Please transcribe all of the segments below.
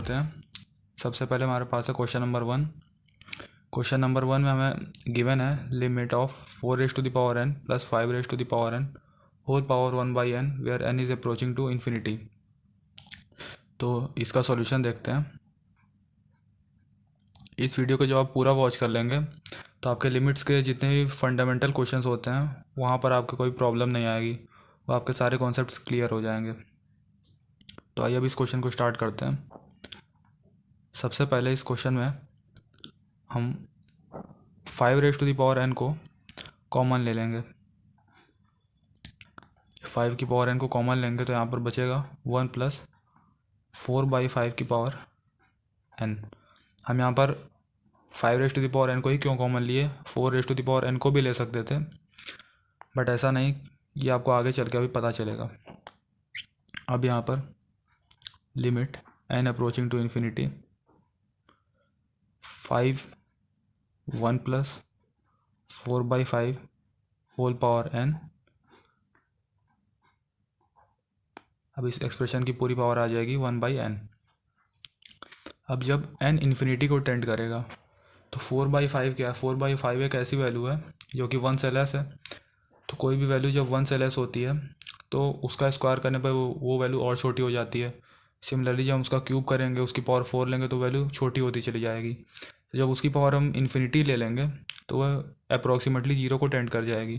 करते हैं। सबसे पहले हमारे पास है क्वेश्चन नंबर 1। क्वेश्चन नंबर 1 में हमें गिवन है limit of 4n plus 5n whole power 1/n where n is approaching to infinity. तो इसका सॉल्यूशन देखते हैं। इस वीडियो को जब आप पूरा वॉच कर लेंगे तो आपके लिमिट्स के जितने भी फंडामेंटल क्वेश्चंस होते हैं वहाँ पर आपको कोई प्रॉब्लम नहीं आएगी, वो आपके सारे कॉन्सेप्ट्स क्लियर हो जाएंगे। तो आइए अब इस क्वेश्चन को स्टार्ट करते हैं। सबसे पहले इस क्वेश्चन में हम 5n को कॉमन ले लेंगे। 5 की पावर n को कॉमन लेंगे तो यहाँ पर बचेगा 1 प्लस 4/5 की पावर n। हम यहाँ पर 5n को ही क्यों कॉमन लिए, 4n को भी ले सकते थे, बट ऐसा नहीं, ये आपको आगे चल के अभी पता चलेगा। अब यहाँ पर limit n approaching to infinity 1 plus 4/5 whole power n। अब इस एक्सप्रेशन की पूरी पावर आ जाएगी 1/n। अब जब n इन्फिनिटी को टेंड करेगा तो 4/5 क्या है, 4/5 एक ऐसी वैल्यू है जो कि 1 से लेस है। तो कोई भी वैल्यू जब 1 से लेस होती है तो उसका स्क्वायर करने पर वो वैल्यू और छोटी हो जाती है। सिमिलरली जब हम उसका क्यूब करेंगे, उसकी पावर 4 लेंगे तो वैल्यू छोटी होती चली जाएगी। तो जब उसकी पावर हम इन्फिनिटी ले लेंगे तो वह अप्रॉक्सीमेटली 0 को टेंड कर जाएगी।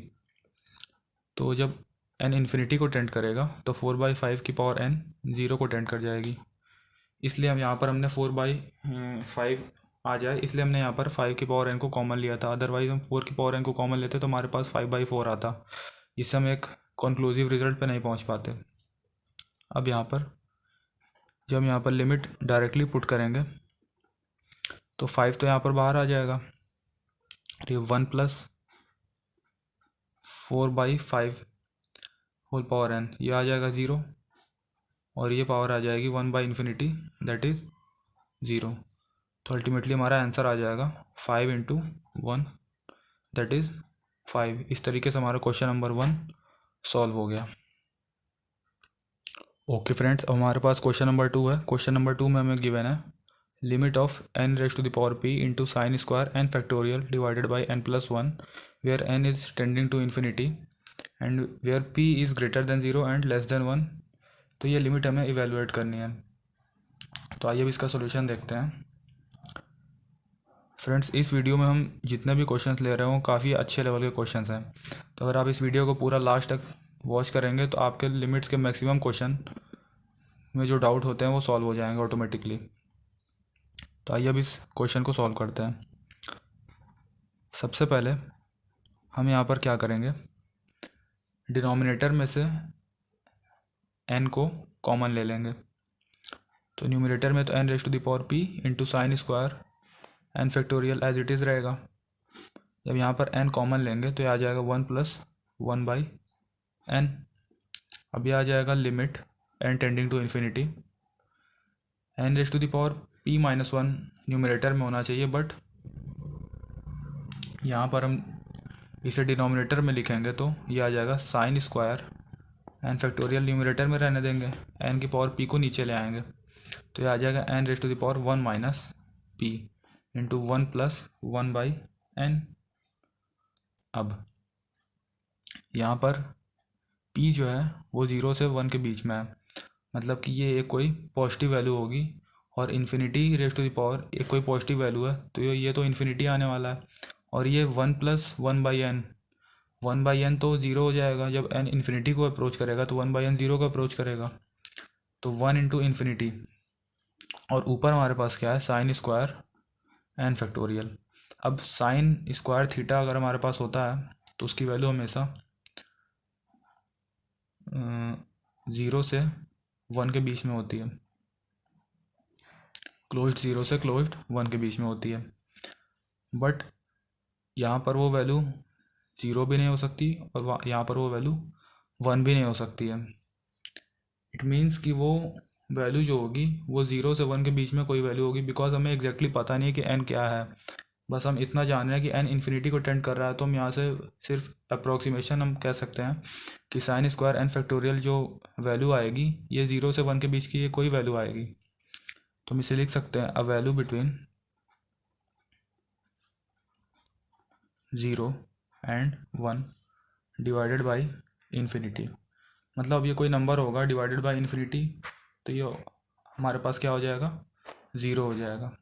तो जब n इन्फिनिटी को टेंड करेगा तो 4/5 की पावर n 0 को टेंड कर जाएगी। इसलिए हम यहाँ पर हमने 4/5 आ जाए, इसलिए हमने यहाँ पर 5 की पावर n को कॉमन लिया था। अदरवाइज हम 4 की पावर n को कॉमन लेते तो हमारे पास 5/4 आता। इससे हम एक कंक्लूसिव रिजल्ट पे नहीं पहुँच पाते। अब यहाँ पर जब हम यहाँ पर लिमिट डायरेक्टली पुट करेंगे तो 5 तो यहाँ पर बाहर आ जाएगा, ये 1 प्लस 4/5 होल पावर n, ये आ जाएगा 0, और ये पावर आ जाएगी 1/∞, दैट इज़ 0। तो अल्टीमेटली हमारा आंसर आ जाएगा 5 × 1, दैट इज़ 5। इस तरीके से हमारा क्वेश्चन नंबर 1 सॉल्व हो गया। ओके फ्रेंड्स, अब हमारे पास क्वेश्चन नंबर 2 है। क्वेश्चन नंबर 2 में हमें गिवन है limit of n⁻p into sine square n factorial divided by n+1 where n is tending to infinity and where p is greater than 0 and less than 1। तो ये limit हमें evaluate करनी है। तो आइए अब इसका सोल्यूशन देखते हैं। फ्रेंड्स, इस वीडियो में हम जितने भी क्वेश्चंस ले रहे हो काफ़ी अच्छे लेवल के क्वेश्चंस हैं। तो अगर आप इस वीडियो को पूरा लास्ट तक वॉच करेंगे तो आपके लिमिट्स के मैक्सिमम क्वेश्चन में जो डाउट होते हैं वो सॉल्व हो जाएंगे ऑटोमेटिकली। तो आइए अब इस क्वेश्चन को सॉल्व करते हैं। सबसे पहले हम यहाँ पर क्या करेंगे, डिनोमिनेटर में से n को कॉमन ले लेंगे। तो न्यूमिनेटर में तो n⁻p into sine square n factorial as it is रहेगा। जब यहाँ पर n कॉमन लेंगे तो ये आ जाएगा 1 प्लस 1/n। अब ये आ जाएगा limit n tending to infinity n⁻p-1 numerator में होना चाहिए, बट यहाँ पर हम इसे डिनोमिनेटर में लिखेंगे तो ये आ जाएगा sign square n factorial. Numerator में रहने देंगे, n की पावर p को नीचे ले आएंगे तो ये आ जाएगा n⁻1 - p into 1 plus 1/n। अब यहाँ पर p जो है वो 0 से 1 के बीच में है, मतलब कि ये एक कोई पॉजिटिव वैल्यू होगी, और infinity raise to the power एक कोई पॉजिटिव वैल्यू है तो ये तो इन्फिनिटी आने वाला है। और ये 1 प्लस 1/n तो 0 हो जाएगा। जब n इन्फिनिटी को अप्रोच करेगा तो 1/n 0 को अप्रोच करेगा, तो 1 × इन्फिनिटी, और ऊपर हमारे पास क्या है, साइन स्क्वायर n फैक्टोरियल। अब साइन स्क्वायर थीटा अगर हमारे पास होता है तो उसकी वैल्यू हमेशा 0 से 1 के बीच में होती है, क्लोज्ड 0 से क्लोज्ड 1 के बीच में होती है। बट यहाँ पर वो वैल्यू 0 भी नहीं हो सकती और यहाँ पर वो वैल्यू 1 भी नहीं हो सकती है। इट मीन्स कि वो वैल्यू जो होगी वो 0 से 1 के बीच में कोई वैल्यू होगी, बिकॉज हमें एग्जैक्टली पता नहीं है कि n क्या है। बस हम इतना जान रहे हैं कि n इन्फिनिटी को टेंड कर रहा है, तो हम यहाँ से सिर्फ अप्रोक्सीमेशन हम कह सकते हैं कि साइन स्क्वायर n फैक्टोरियल जो वैल्यू आएगी ये 0 से 1 के बीच की ये कोई वैल्यू आएगी। तो हम इसे लिख सकते हैं a value between 0 and 1 divided by infinity. मतलब ये कोई नंबर होगा डिवाइडेड बाई इन्फिनिटी, तो ये हमारे पास क्या हो जाएगा, 0 हो जाएगा।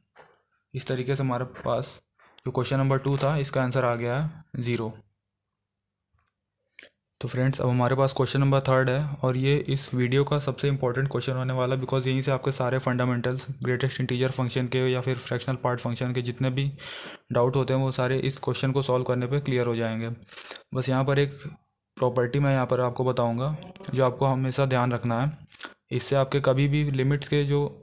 इस तरीके से हमारे पास जो क्वेश्चन नंबर 2 था इसका आंसर आ गया है 0। तो फ्रेंड्स अब हमारे पास क्वेश्चन नंबर 3 है, और ये इस वीडियो का सबसे इंपॉर्टेंट क्वेश्चन होने वाला, बिकॉज यहीं से आपके सारे फंडामेंटल्स ग्रेटेस्ट इंटीजर फंक्शन के या फिर फ्रैक्शनल पार्ट फंक्शन के जितने भी डाउट होते हैं वो सारे इस क्वेश्चन को सॉल्व करने पे क्लियर हो जाएंगे। बस यहाँ पर एक प्रॉपर्टी मैं यहाँ पर आपको बताऊँगा जो आपको हमेशा ध्यान रखना है। इससे आपके कभी भी लिमिट्स के जो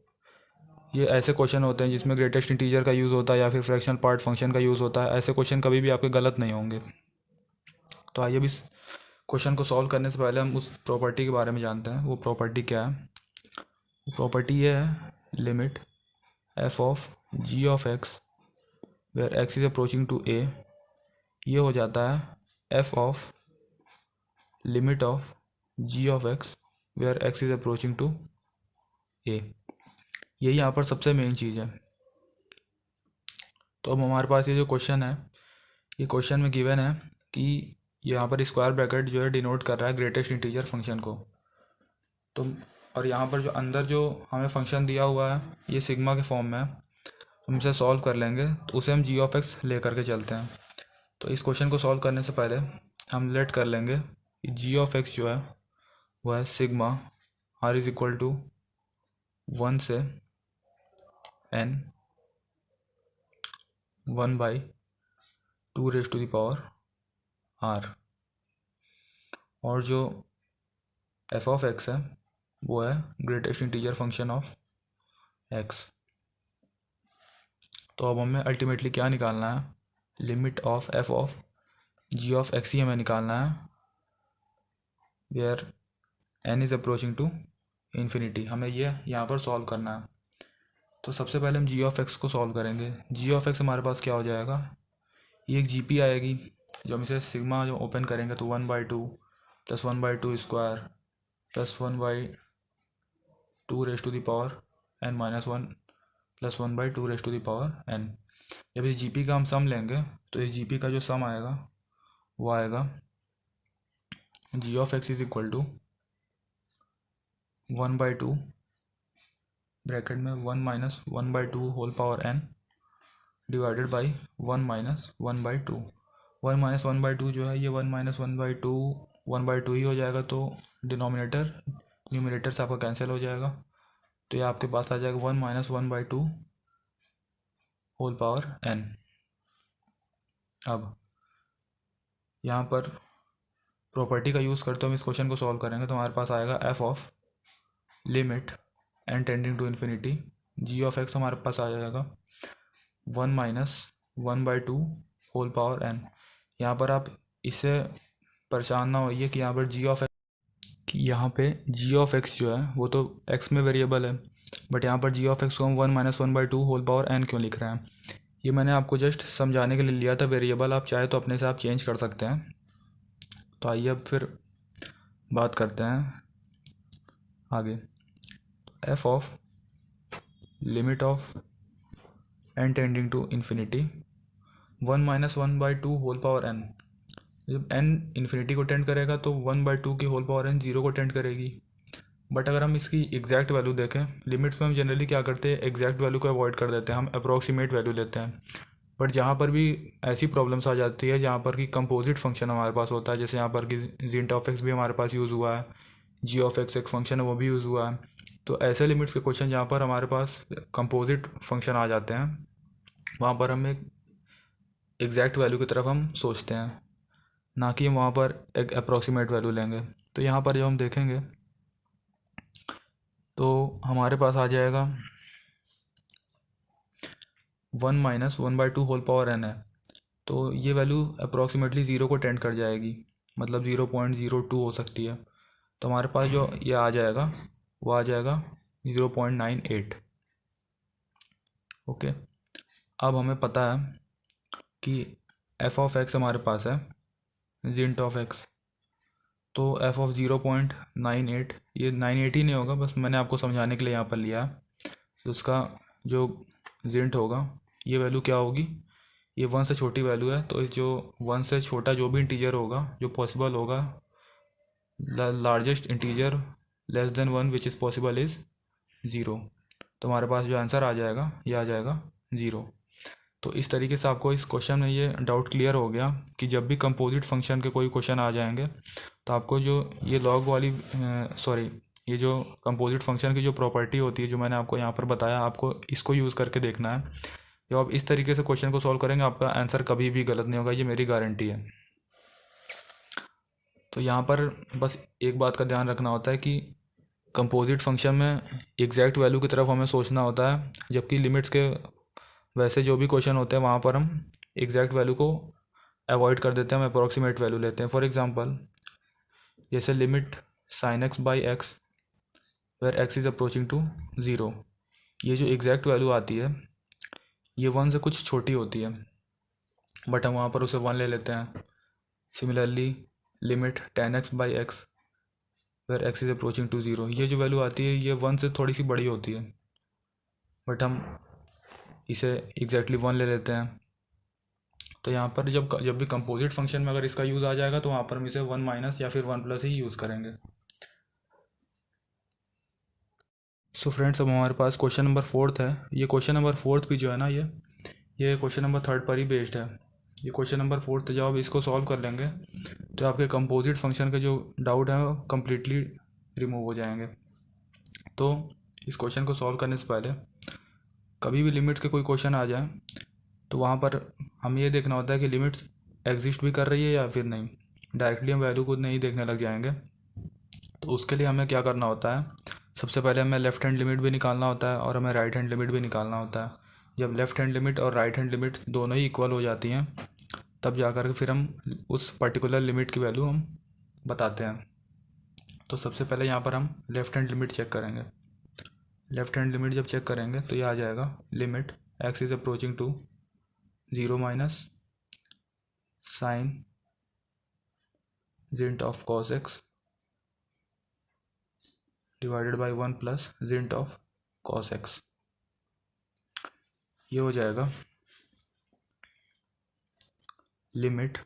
ये ऐसे क्वेश्चन होते हैं जिसमें ग्रेटेस्ट इंटीजर का यूज़ होता है या फिर फ्रैक्शनल पार्ट फंक्शन का यूज़ होता है, ऐसे क्वेश्चन कभी भी आपके गलत नहीं होंगे। तो आइए अब इस क्वेश्चन को सॉल्व करने से पहले हम उस प्रॉपर्टी के बारे में जानते हैं। वो प्रॉपर्टी क्या है? वो प्रॉपर्टी ये है, limit f of g of x where x is approaching to a, ये हो जाता है f of limit of g of x where x is approaching to a. यही यहाँ पर सबसे मेन चीज़ है। तो अब हमारे पास ये जो क्वेश्चन है, ये क्वेश्चन में गिवन है कि यहाँ पर स्क्वायर ब्रैकेट जो है डिनोट कर रहा है ग्रेटेस्ट इंटीजर फंक्शन को। तो और यहाँ पर जो अंदर जो हमें फंक्शन दिया हुआ है ये सिग्मा के फॉर्म में है, तो हम इसे सॉल्व कर लेंगे, तो उसे हम जी ऑफ एक्स ले करके चलते हैं। तो इस क्वेश्चन को सॉल्व करने से पहले हम लेट कर लेंगे कि जी ऑफ एक्स जो है वो है sigma r is equal to 1 से n 1/2 raise to the power r, और जो एफ ऑफ एक्स है वो है greatest integer function of x. तो अब हमें अल्टीमेटली क्या निकालना है, limit of f of g of x ही हमें निकालना है where n is approaching to infinity. हमें ये यहाँ पर सॉल्व करना है। तो सबसे पहले हम जी ऑफ एक्स को सॉल्व करेंगे। जी ऑफ एक्स हमारे पास क्या हो जाएगा, ये एक जी पी आएगी, जो हम इसे सिग्मा जो ओपन करेंगे तो 1/2 plus 1/2 square plus 1/2 raise to the power n minus 1 plus 1/2 raise to the power n। जब इस जी पी का हम सम लेंगे तो इस जी पी का जो सम आएगा वो आएगा g of x is equal to 1/2 bracket में 1 minus 1/2 whole power n divided by 1 minus 1/2। 1 minus 1/2 जो है ये 1 माइनस 1/2 1/2 ही हो जाएगा, तो डिनोमिनेटर न्यूमिनेटर से आपका कैंसिल हो जाएगा, तो ये आपके पास आ जाएगा 1 माइनस 1/2 होल पावर n। अब यहाँ पर प्रॉपर्टी का यूज़ करते हम इस क्वेश्चन को सॉल्व करेंगे, तो हमारे पास आएगा f of limit n tending to infinity g of x हमारे पास आ जाएगा 1 माइनस 1/2 होल पावर n। यहाँ पर आप इससे परेशान ना होइए कि यहाँ पर जी ऑफ एक्स जो है वो तो x में वेरिएबल है, बट यहाँ पर जी ऑफ एक्स को हम 1 माइनस 1/2 होल पावर n क्यों लिख रहे हैं, ये मैंने आपको जस्ट समझाने के लिए लिया था। वेरिएबल आप चाहे तो अपने से आप चेंज कर सकते हैं। तो आइए अब फिर बात करते हैं आगे। F of limit of n tending to infinity 1 minus 1/2 whole power n, जब n इन्फिनिटी को टेंड करेगा तो 1/2 की होल पावर n 0 को टेंड करेगी। बट अगर हम इसकी एग्जैक्ट वैल्यू देखें, लिमिट्स में हम जनरली क्या करते हैं, एग्जैक्ट वैल्यू को अवॉइड कर देते हैं, हम अप्रॉक्सीमेट वैल्यू लेते हैं। बट जहाँ पर भी ऐसी प्रॉब्लम्स आ जाती है जहाँ पर कि कंपोजिट फंक्शन हमारे पास होता है, जैसे यहाँ पर कि जींट ऑफ एक्स भी हमारे पास यूज़ हुआ है, जी ऑफ एक्स एक फंक्शन है वो भी यूज़ हुआ है, तो ऐसे लिमिट्स के क्वेश्चन जहाँ पर हमारे पास कंपोजिट फंक्शन आ जाते हैं वहाँ पर हम एक एग्जैक्ट वैल्यू की तरफ हम सोचते हैं, ना कि हम वहाँ पर एक अप्रॉक्सीमेट वैल्यू लेंगे। तो यहाँ पर जब हम देखेंगे तो हमारे पास आ जाएगा 1 माइनस 1/2 होल पावर n है, तो ये वैल्यू अप्रॉक्सीमेटली 0 को टेंड कर जाएगी, मतलब 0.02 हो सकती है। तो हमारे पास जो ये आ जाएगा वो आ जाएगा 0.98। ओके, अब हमें पता है कि एफ ऑफ एक्स हमारे पास है जिंट ऑफ एक्स, तो एफ ऑफ 0.98, ये 98 ही नहीं होगा, बस मैंने आपको समझाने के लिए यहाँ पर लिया है। तो उसका जो जिंट होगा ये वैल्यू क्या होगी, ये 1 से छोटी वैल्यू है, तो इस जो 1 से छोटा जो भी इंटीजर होगा जो पॉसिबल होगा, the largest integer less than 1 which is possible is 0। तो हमारे पास जो आंसर आ जाएगा ये आ जाएगा 0। तो इस तरीके से आपको इस क्वेश्चन में ये डाउट क्लियर हो गया कि जब भी कंपोजिट फंक्शन के कोई क्वेश्चन आ जाएंगे तो आपको जो ये लॉग वाली ये जो कंपोजिट फंक्शन की जो प्रॉपर्टी होती है जो मैंने आपको यहाँ पर बताया, आपको इसको यूज़ करके देखना है। जब आप इस तरीके से क्वेश्चन को सॉल्व करेंगे आपका आंसर कभी भी गलत नहीं होगा, ये मेरी गारंटी है। तो यहाँ पर बस एक बात का ध्यान रखना होता है कि कंपोजिट फंक्शन में एग्जैक्ट वैल्यू की तरफ हमें सोचना होता है, जबकि लिमिट्स के वैसे जो भी क्वेश्चन होते हैं वहाँ पर हम एग्जैक्ट वैल्यू को अवॉइड कर देते हैं, हम अप्रॉक्सीमेट वैल्यू लेते हैं। फॉर एग्जांपल जैसे limit sine x by x where x is approaching to 0, ये जो एग्जैक्ट वैल्यू आती है ये 1 से कुछ छोटी होती है, बट हम वहाँ पर उसे 1 ले लेते हैं। Similarly limit tan x by x where x is approaching to 0, ये जो वैल्यू आती है ये 1 से थोड़ी सी बड़ी होती है, बट हम इसे एग्जैक्टली 1 ले लेते हैं। तो यहाँ पर जब भी कंपोजिट फंक्शन में अगर इसका यूज़ आ जाएगा तो वहाँ पर हम इसे 1 माइनस या फिर 1 प्लस ही यूज़ करेंगे। सो फ्रेंड्स अब हमारे पास क्वेश्चन नंबर 4 है। ये क्वेश्चन नंबर 4 भी जो है ना ये क्वेश्चन नंबर 3 पर ही बेस्ड है। ये क्वेश्चन नंबर 4 जब आप इसको सॉल्व कर लेंगे तो आपके कंपोजिट फंक्शन के जो डाउट हैं वो कम्प्लीटली रिमूव हो जाएंगे। तो इस क्वेश्चन को सॉल्व करने से पहले कभी भी लिमिट्स के कोई क्वेश्चन आ जाए तो वहाँ पर हम ये देखना होता है कि लिमिट्स एग्जिस्ट भी कर रही है या फिर नहीं। डायरेक्टली हम वैल्यू को नहीं देखने लग जाएंगे। तो उसके लिए हमें क्या करना होता है, सबसे पहले हमें लेफ़्ट हैंड लिमिट भी निकालना होता है और हमें राइट हैंड लिमिट भी निकालना होता है। जब लेफ़्ट हैंड लिमिट और राइट हैंड लिमिट दोनों ही इक्वल हो जाती हैं तब जा कर के फिर हम उस पर्टिकुलर लिमिट की वैल्यू हम बताते हैं। तो सबसे पहले यहाँ पर हम लेफ़्ट हैंड लिमिट चेक करेंगे। लेफ़्ट हैंड लिमिट जब चेक करेंगे तो ये आ जाएगा limit x is approaching to 0 minus sine gint of cos x divided by 1 plus gint of cos x. ये हो जाएगा limit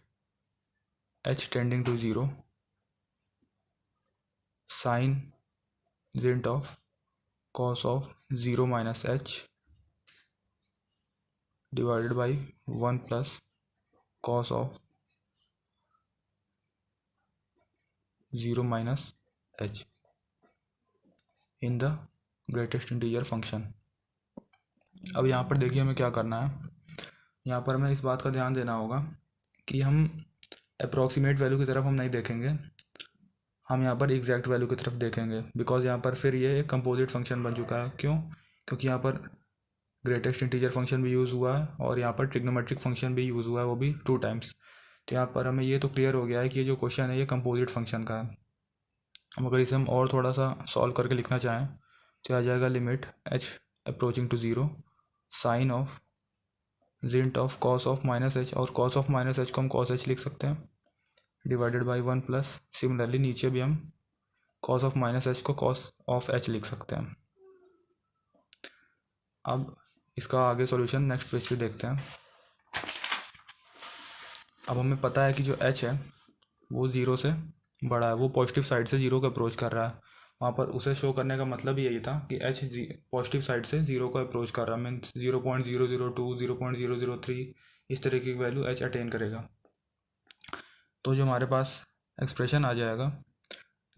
h tending to 0 sine gint of cos of 0 minus h divided by 1 plus cos of 0 minus h in the greatest integer function. अब यहाँ पर देखिए हमें क्या करना है, यहाँ पर हमें इस बात का ध्यान देना होगा कि हम अप्रॉक्सीमेट वैल्यू की तरफ हम नहीं देखेंगे, हम यहाँ पर एग्जैक्ट वैल्यू की तरफ देखेंगे। बिकॉज यहाँ पर फिर ये एक कंपोजिट फंक्शन बन चुका है। क्यों? क्योंकि यहाँ पर ग्रेटेस्ट इंटीजर फंक्शन भी यूज़ हुआ है और यहाँ पर ट्रिग्नोमेट्रिक फंक्शन भी यूज़ हुआ है, वो भी 2 टाइम्स। तो यहाँ पर हमें ये तो क्लियर हो गया है कि ये जो क्वेश्चन है ये कंपोजिट फंक्शन का है। अब अगर इसे हम और थोड़ा सा सॉल्व करके लिखना चाहें तो आ जाएगा limit h approaching to 0 sine of gint of cos of minus h, और कॉस ऑफ माइनस h को हम कॉस h लिख सकते हैं डिवाइडेड बाई 1 प्लस, सिमिलरली नीचे भी हम कॉस ऑफ माइनस h को कॉस ऑफ h लिख सकते हैं। अब इसका आगे सॉल्यूशन नेक्स्ट पेज पे देखते हैं। अब हमें पता है कि जो h है वो 0 से बड़ा है, वो पॉजिटिव साइड से 0 को अप्रोच कर रहा है। वहाँ पर उसे शो करने का मतलब ही यही था कि h पॉजिटिव साइड से 0 को अप्रोच कर रहा है, मीन्स 0.002 0.003 इस तरीके की वैल्यू h अटेन करेगा। तो जो हमारे पास एक्सप्रेशन आ जाएगा,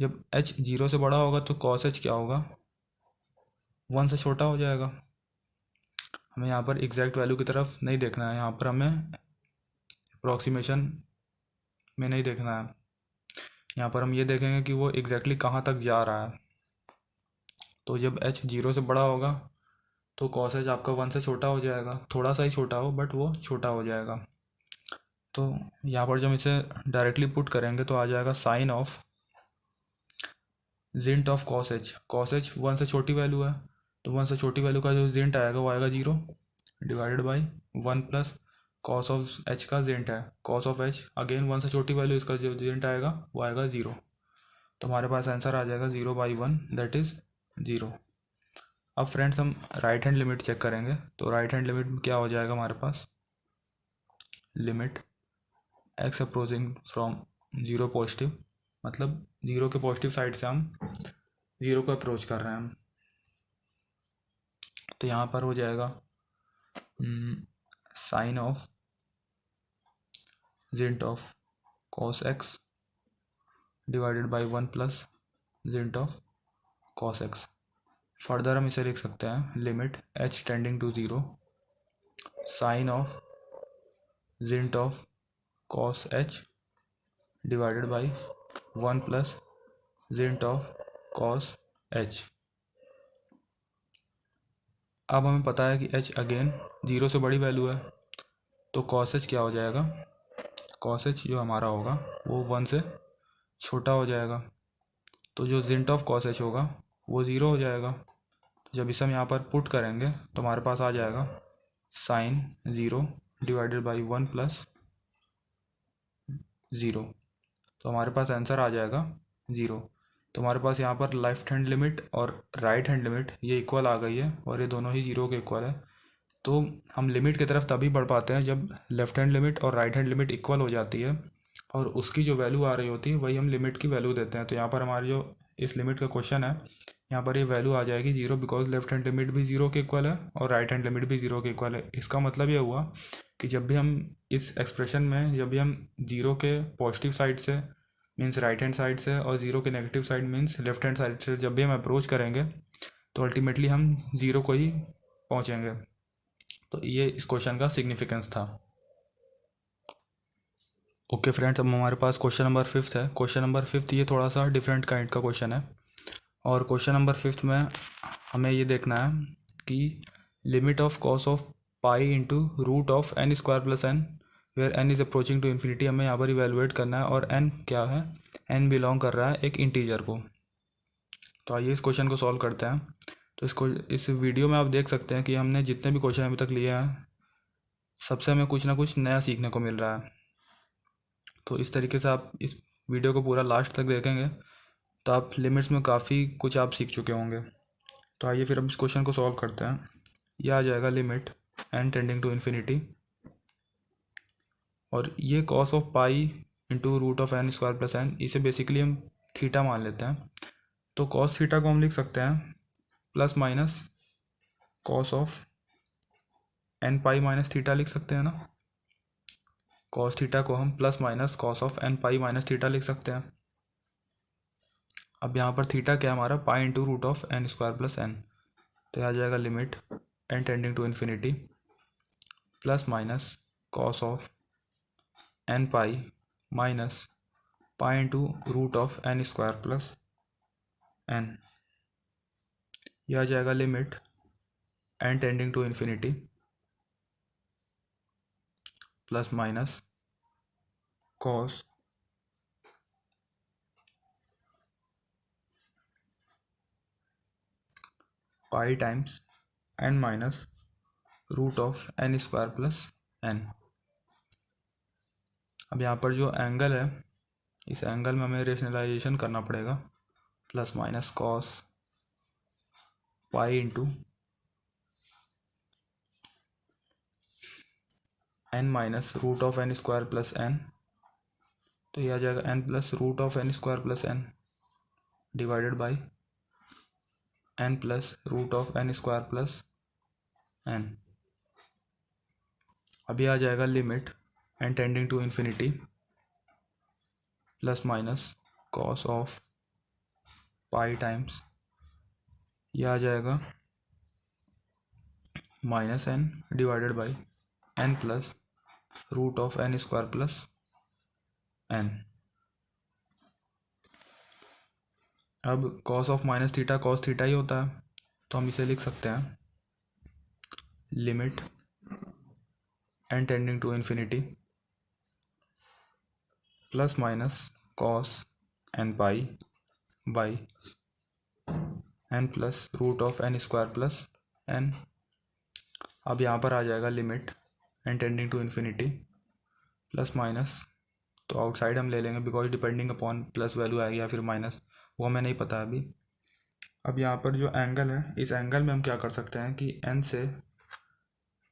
जब h 0 से बड़ा होगा तो cos h क्या होगा, 1 से छोटा हो जाएगा। हमें यहाँ पर एग्जैक्ट वैल्यू की तरफ नहीं देखना है, यहाँ पर हमें अप्रॉक्सीमेशन में नहीं देखना है। यहाँ पर हम ये देखेंगे कि वो एग्जैक्टली कहाँ तक जा रहा है। तो जब h 0 से बड़ा होगा तो cos h आपका 1 से छोटा हो जाएगा, थोड़ा सा ही छोटा हो बट वो छोटा हो जाएगा। तो यहाँ पर जब इसे डायरेक्टली पुट करेंगे तो आ जाएगा sine of gint of cos h 1 से छोटी वैल्यू है तो 1 से छोटी वैल्यू का जो जिंट आएगा वो आएगा 0 divided by 1 plus cos of h का जिंट है कॉस ऑफ h, अगेन 1 से छोटी वैल्यू, इसका जो जिंट आएगा वो आएगा 0। तो हमारे पास आंसर आ जाएगा 0/1 दैट इज़ 0। अब फ्रेंड्स हम राइट हैंड लिमिट चेक करेंगे। तो राइट हैंड लिमिट में क्या हो जाएगा हमारे पास, limit x approaching from zero positive, मतलब ज़ीरो के पॉजिटिव साइड से हम ज़ीरो को अप्रोच कर रहे हैं हम। तो यहाँ पर हो जाएगा sine of gint of cos x divided by 1 plus gint of cos x. Further हम इसे लिख सकते हैं limit h tending to zero sine of gint of cos h divided by 1 plus gint of cos h. अब हमें पता है कि एच अगेन ज़ीरो से बड़ी वैल्यू है, तो कॉस एच क्या हो जाएगा, कॉस एच जो हमारा होगा वो 1 से छोटा हो जाएगा। तो जो जिंट ऑफ कॉस एच होगा वो ज़ीरो हो जाएगा। तो जब इसे हम यहाँ पर पुट करेंगे तो हमारे पास आ जाएगा sine zero divided by 1 plus zero. तो हमारे पास आंसर आ जाएगा ज़ीरो। तो हमारे पास यहाँ पर लेफ्ट हैंड लिमिट और राइट हैंड लिमिट ये इक्वल आ गई है और ये दोनों ही ज़ीरो के इक्वल है। तो हम लिमिट की तरफ तभी बढ़ पाते हैं जब लेफ्ट हैंड लिमिट और राइट हैंड लिमिट इक्वल हो जाती है और उसकी जो वैल्यू आ रही होती है वही हम लिमिट की वैल्यू देते हैं। तो यहाँ पर हमारी जो इस लिमिट का क्वेश्चन है, यहाँ पर ये वैल्यू आ जाएगी zero, because left hand limit भी ज़ीरो के इक्वल है और राइट हैंड लिमिट भी ज़ीरो के इक्वल है। इसका मतलब ये हुआ कि जब भी हम इस एक्सप्रेशन में, जब भी हम ज़ीरो के पॉजिटिव साइड से मीन्स राइट हैंड साइड से और ज़ीरो के negative side means left hand side से जब भी हम अप्रोच करेंगे तो अल्टीमेटली हम ज़ीरो को ही पहुँचेंगे। तो ये इस क्वेश्चन का सिग्निफिकेंस था। ओके फ्रेंड्स, अब हमारे पास क्वेश्चन नंबर 5 है। क्वेश्चन नंबर 5 ये थोड़ा सा डिफरेंट काइंड का क्वेश्चन है और क्वेश्चन नंबर 5 में हमें ये देखना है कि limit of cos of pi into root of n square plus n where n is approaching to infinity हमें यहाँ पर इवेलुएट करना है और एन क्या है, एन बिलोंग कर रहा है एक इंटीजर को। तो आइए इस क्वेश्चन को सॉल्व करते हैं। तो इसको इस वीडियो में आप देख सकते हैं कि हमने जितने भी क्वेश्चन अभी तक लिए हैं सबसे हमें कुछ ना कुछ नया सीखने को मिल रहा है। तो इस तरीके से आप इस वीडियो को पूरा लास्ट तक देखेंगे तो आप लिमिट्स में काफ़ी कुछ आप सीख चुके होंगे। तो आइए फिर हम इस क्वेश्चन को सॉल्व करते हैं। यह आ जाएगा limit n tending to infinity और ये cos of pi into root of n square plus n, इसे बेसिकली हम थीटा मान लेते हैं। तो कॉस थीटा को हम लिख सकते हैं plus minus cos of n pi minus theta लिख सकते हैं ना। कॉस थीटा को हम plus minus cos of n pi minus theta लिख सकते हैं। अब यहाँ पर थीटा क्या है हमारा, pi into root of n square plus n. तो आ जाएगा limit n tending to infinity plus minus cos of n pi minus pi into root of n square plus n. यह आ जाएगा limit n tending to infinity plus minus cos pi times n minus root of n square plus n. अब यहाँ पर जो angle है इस angle में हमें रेशनलाइजेशन करना पड़ेगा, plus minus cos pi into n minus root of n square plus n. तो ये आ जाएगा n plus root of n square plus n divided by n plus root of n square plus n. अभी आ जाएगा limit n tending to infinity plus minus cos of pi times, यह आ जाएगा minus n divided by n plus root of n square plus n. अब cos of minus theta cos theta ही होता है, तो हम इसे लिख सकते हैं limit n tending to infinity plus minus cos n pi by n plus root of n square plus n. अब यहाँ पर आ जाएगा limit n tending to infinity plus minus, तो आउटसाइड हम ले लेंगे because depending upon plus value आएगी या फिर माइनस, वो हमें नहीं पता अभी। अब यहाँ पर जो एंगल है, इस एंगल में हम क्या कर सकते हैं कि n से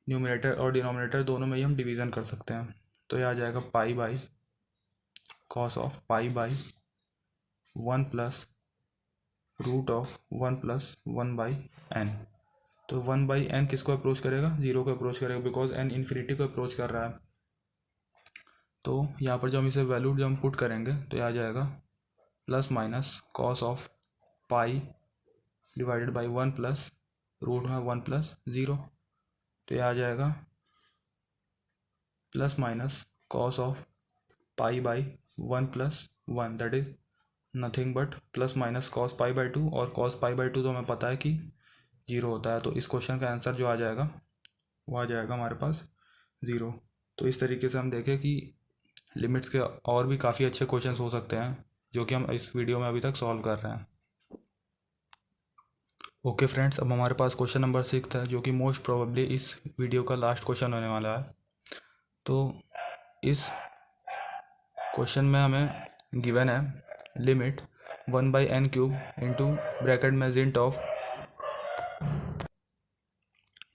न्यूमरेटर और डिनोमिनेटर दोनों में ही हम डिवीज़न कर सकते हैं। तो ये आ जाएगा pi by cos of pi by 1 plus root of 1 plus 1 by n। तो 1 बाई n किसको अप्रोच करेगा? 0 को अप्रोच करेगा, बिकॉज n इन्फिनिटी को अप्रोच कर रहा है। तो यहाँ पर जब हम इसे वैल्यू जब हम पुट करेंगे तो ये आ जाएगा plus minus cos of pi divided by 1 plus root में 1 प्लस 0। तो ये आ जाएगा plus minus cos of pi by 1 plus 1, that is nothing but plus minus cos pi by 2, और कॉस पाई बाई 2 तो हमें पता है कि 0 होता है। तो इस क्वेश्चन का आंसर जो आ जाएगा वो आ जाएगा हमारे पास 0। तो इस तरीके से हम देखें कि लिमिट्स के और भी काफ़ी अच्छे क्वेश्चंस हो सकते हैं जो कि हम इस वीडियो में अभी तक सॉल्व कर रहे हैं। ओके फ्रेंड्स, अब हमारे पास क्वेश्चन नंबर 6 है जो कि मोस्ट प्रोबेबली इस वीडियो का लास्ट क्वेश्चन होने वाला है। तो इस क्वेश्चन में हमें गिवन है limit 1 by n cube into bracket में जिंट ऑफ,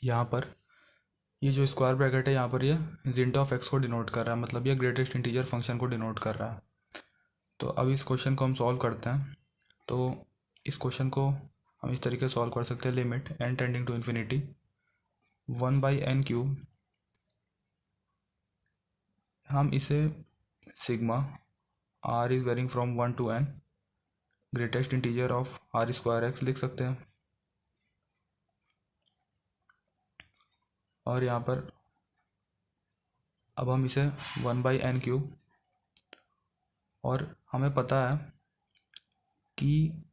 यहाँ पर ये जो स्क्वायर ब्रैकेट है यहाँ पर ये जिंट ऑफ x को डिनोट कर रहा है, मतलब ये ग्रेटेस्ट इंटीजर फंक्शन को डिनोट कर रहा है। तो अब इस क्वेश्चन को हम सॉल्व करते हैं। तो इस क्वेश्चन को हम इस तरीके से सॉल्व कर सकते हैं, limit n tending to infinity 1 by n cube, हम इसे sigma r is varying from 1 to n greatest integer of r square x लिख सकते हैं। और यहाँ पर अब हम इसे 1 बाई n क्यूब, और हमें पता है कि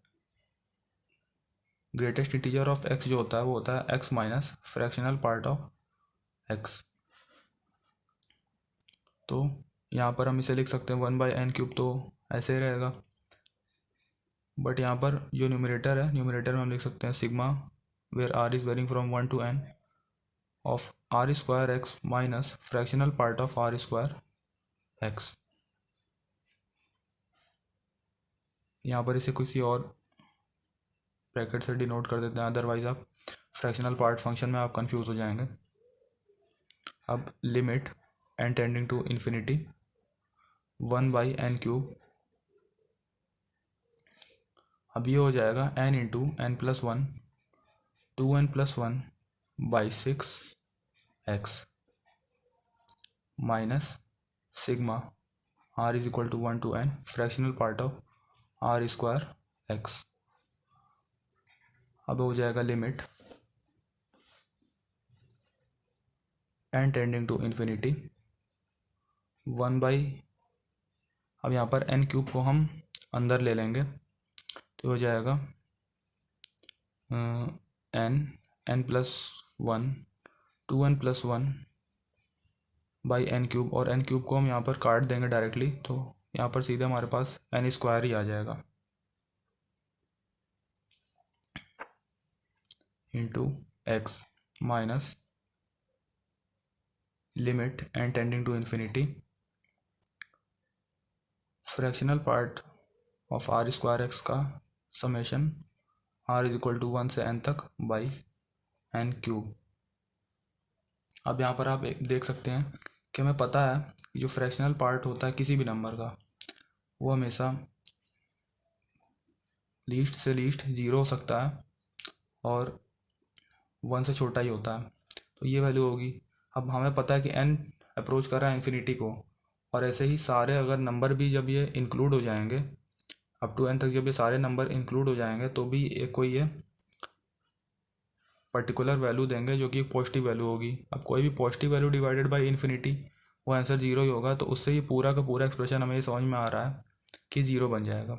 ग्रेटेस्ट इंटीजर ऑफ x जो होता है वो होता है x minus fractional part of x। तो यहाँ पर हम इसे लिख सकते हैं 1 बाई n क्यूब, तो ऐसे ही रहेगा। बट यहाँ पर जो न्यूमरेटर है, न्यूमरेटर में हम लिख सकते हैं sigma where r is varying from 1 to n of r square x minus fractional part of r square x। यहाँ पर इसे किसी और ब्रैकेट से डिनोट कर देते हैं, अदरवाइज आप फ्रैक्शनल पार्ट फंक्शन में आप कंफ्यूज हो जाएंगे। अब limit n tending to infinity 1 by n cube, अब ये हो जाएगा n into n plus 1 2n plus 1 by 6x minus sigma r is equal to 1 to n fractional part of r square x। अब हो जाएगा limit n tending to infinity 1 by, अब यहाँ पर n क्यूब को हम अंदर ले लेंगे तो हो जाएगा n plus 1 2n plus 1 by n cube, और n क्यूब को हम यहाँ पर काट देंगे डायरेक्टली, तो यहाँ पर सीधे हमारे पास n स्क्वायर ही आ जाएगा into x minus limit n tending to infinity fractional part of r square x का summation r is equal to 1 से n तक बाई n क्यूब। अब यहाँ पर आप देख सकते हैं कि हमें पता है कि जो फ्रैक्शनल पार्ट होता है किसी भी नंबर का वो हमेशा लीस्ट से लीस्ट 0 हो सकता है और 1 से छोटा ही होता है, तो ये वैल्यू होगी। अब हमें पता है कि n अप्रोच कर रहा है इन्फिनिटी को, और ऐसे ही सारे अगर नंबर भी जब ये इंक्लूड हो जाएंगे अप टू n तक, जब ये सारे नंबर इंक्लूड हो जाएंगे तो भी एक कोई ये पर्टिकुलर वैल्यू देंगे जो कि एक पॉजिटिव वैल्यू होगी। अब कोई भी positive value divided by infinity वो आंसर 0 ही होगा, तो उससे ये पूरा का पूरा एक्सप्रेशन हमें समझ में आ रहा है कि 0 बन जाएगा।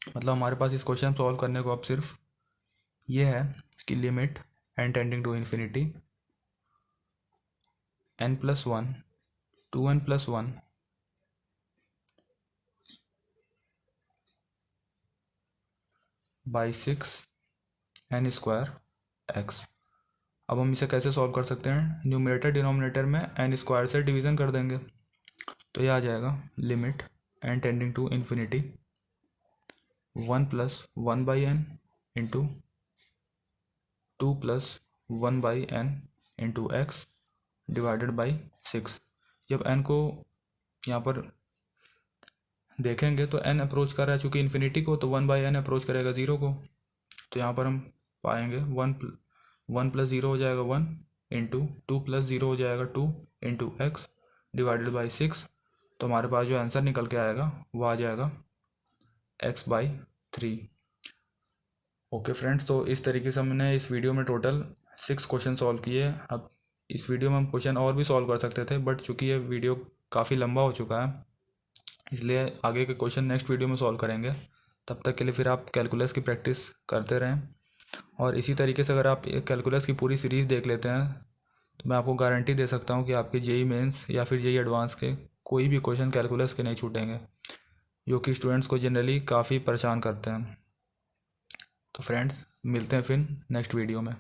मतलब हमारे पास इस क्वेश्चन सॉल्व करने को अब सिर्फ ये है कि limit n tending to infinity n plus 1 2n plus 1 by 6 n square x। अब हम इसे कैसे सॉल्व कर सकते हैं? न्यूमरेटर डिनोमिनेटर में n स्क्वायर से डिवीज़न कर देंगे, तो ये आ जाएगा limit n tending to infinity 1 plus 1 by n into 2 + 1/n into x divided by 6। जब n को यहाँ पर देखेंगे तो n अप्रोच कर रहा है चूँकि इन्फिनिटी को, तो 1/n अप्रोच करेगा 0 को। तो यहाँ पर हम पाएंगे 1 + 0 हो जाएगा 1 इंटू 2 + 0 हो जाएगा 2 इंटू x डिवाइडेड बाई 6। तो हमारे पास जो आंसर निकल के आएगा वो आ जाएगा x/3। ओके फ्रेंड्स, तो इस तरीके से हमने इस वीडियो में टोटल 6 क्वेश्चन सॉल्व किए। अब इस वीडियो में हम क्वेश्चन और भी सॉल्व कर सकते थे, बट चूँकि ये वीडियो काफ़ी लंबा हो चुका है, इसलिए आगे के क्वेश्चन नेक्स्ट वीडियो में सॉल्व करेंगे। तब तक के लिए फिर आप कैलकुलस की प्रैक्टिस करते रहें, और इसी तरीके से अगर आप कैलकुलस की पूरी सीरीज़ देख लेते हैं तो मैं आपको गारंटी दे सकता हूँ कि आपके जेई मेंस या फिर जेई एडवांस के कोई भी क्वेश्चन कैलकुलस के नहीं छूटेंगे, जो कि स्टूडेंट्स को जनरली काफ़ी परेशान करते हैं। तो फ्रेंड्स, मिलते हैं फिर नेक्स्ट वीडियो में।